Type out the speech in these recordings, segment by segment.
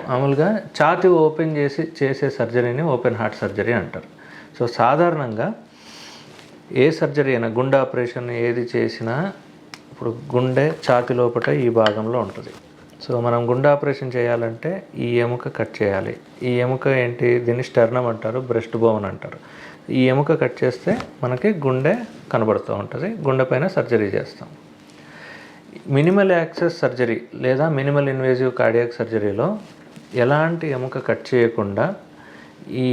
మామూలుగా ఛాతీ ఓపెన్ చేసే సర్జరీని ఓపెన్ హార్ట్ సర్జరీ అంటారు. సో సాధారణంగా ఏ సర్జరీ అయినా గుండె ఆపరేషన్ ఏది చేసినా ఇప్పుడు గుండె ఛాతీ లోపల ఈ భాగంలో ఉంటుంది. సో మనం గుండె ఆపరేషన్ చేయాలంటే ఈ ఎముక కట్ చేయాలి. ఈ ఎముక ఏంటి, దీన్ని స్టెర్నమ్ అంటారు, బ్రెస్ట్ బోన్ అంటారు. ఈ ఎముక కట్ చేస్తే మనకి గుండె కనబడుతూ ఉంటుంది. గుండె పైన సర్జరీ చేస్తాం. మినిమల్ యాక్సెస్ సర్జరీ లేదా మినిమల్ ఇన్వేజివ్ కార్డియాక్ సర్జరీలో ఎలాంటి ఎముక కట్ చేయకుండా ఈ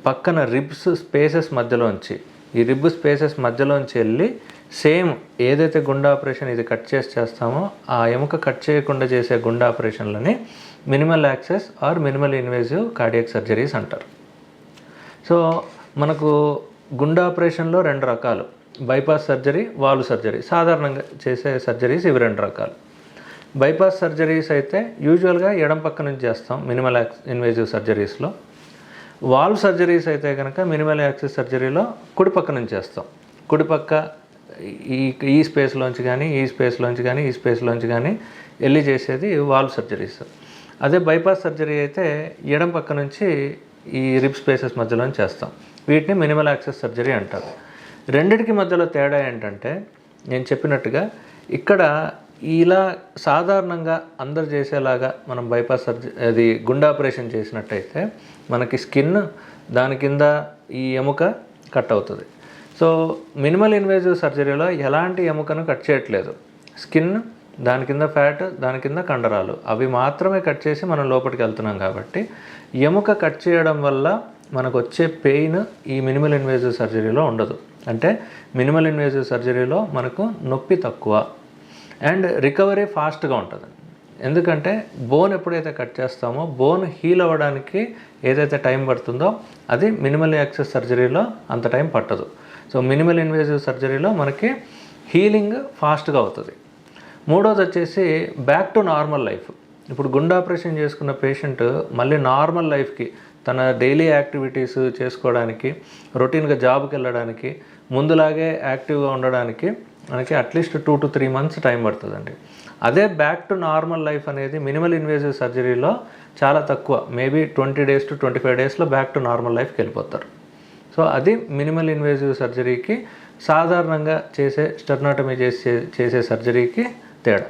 పక్కన రిబ్స్ స్పేసెస్ మధ్యలోంచి ఈ రిబ్ స్పేసెస్ మధ్యలోంచి వెళ్ళి సేమ్ ఏదైతే గుండె ఆపరేషన్ ఇది కట్ చేస్తామో ఆ ఎముక కట్ చేయకుండా చేసే గుండె ఆపరేషన్లని minimal access or minimal invasive cardiac surgeries అంటారు. సో మనకు గుండె ఆపరేషన్లో 2 రకాలు, బైపాస్ సర్జరీ, వాల్వ్ సర్జరీ. సాధారణంగా చేసే సర్జరీస్ ఇవి 2 రకాలు. బైపాస్ సర్జరీస్ అయితే యూజువల్గా ఎడం పక్క నుంచి చేస్తాం మినిమల్ ఇన్వేజివ్ సర్జరీస్లో. వాల్వ్ సర్జరీస్ అయితే కనుక మినిమల్ యాక్సెస్ సర్జరీలో కుడి పక్క నుంచి చేస్తాం. కుడి పక్క ఈ స్పేస్లోంచి కానీ ఈ స్పేస్లోంచి కానీ ఈ స్పేస్లోంచి కానీ వెళ్ళి చేసేది వాల్వ్ సర్జరీస్. అదే బైపాస్ సర్జరీ అయితే ఎడం పక్క నుంచి ఈ రిబ్ స్పేసెస్ మధ్యలోంచి చేస్తాం. వీటిని మినిమల్ యాక్సెస్ సర్జరీ అంటారు. రెండిటికి మధ్యలో తేడా ఏంటంటే నేను చెప్పినట్టుగా ఇక్కడ ఇలా సాధారణంగా అందరు చేసేలాగా మనం బైపాస్ అది గుండె ఆపరేషన్ చేసినట్టయితే మనకి స్కిన్ దాని కింద ఈ ఎముక కట్ అవుతుంది. సో మినిమల్ ఇన్వేజివ్ సర్జరీలో ఎలాంటి ఎముకను కట్ చేయట్లేదు. స్కిన్, దాని కింద ఫ్యాట్, దాని కింద కండరాలు, అవి మాత్రమే కట్ చేసి మనం లోపలికి వెళ్తున్నాం కాబట్టి ఎముక కట్ చేయడం వల్ల మనకు వచ్చే పెయిన్ ఈ మినిమల్ ఇన్వేజివ్ సర్జరీలో ఉండదు. అంటే మినిమల్ ఇన్వేజివ్ సర్జరీలో మనకు నొప్పి తక్కువ అండ్ రికవరీ ఫాస్ట్గా ఉంటుంది. ఎందుకంటే బోన్ ఎప్పుడైతే కట్ చేస్తామో బోన్ హీల్ అవ్వడానికి ఏదైతే టైం పడుతుందో అది మినిమల్ యాక్సెస్ సర్జరీలో అంత టైం పట్టదు. సో మినిమల్ ఇన్వేజివ్ సర్జరీలో మనకి హీలింగ్ ఫాస్ట్గా అవుతుంది. మూడోది వచ్చేసి బ్యాక్ టు నార్మల్ లైఫ్. ఇప్పుడు గుండె ఆపరేషన్ చేసుకున్న పేషెంట్ మళ్ళీ నార్మల్ లైఫ్కి, తన డైలీ యాక్టివిటీస్ చేసుకోవడానికి, రొటీన్గా జాబ్కి వెళ్ళడానికి, ముందులాగే యాక్టివ్గా ఉండడానికి మనకి అట్లీస్ట్ 2 to 3 months టైం పడుతుందండి. అదే బ్యాక్ టు నార్మల్ లైఫ్ అనేది మినిమల్ ఇన్వేజివ్ సర్జరీలో చాలా తక్కువ, మేబీ 20 days to 25 daysలో బ్యాక్ టు నార్మల్ లైఫ్కి వెళ్ళిపోతారు. సో అది మినిమల్ ఇన్వేజివ్ సర్జరీకి సాధారణంగా చేసే స్టెర్నాటమీ చేసే సర్జరీకి తేడా.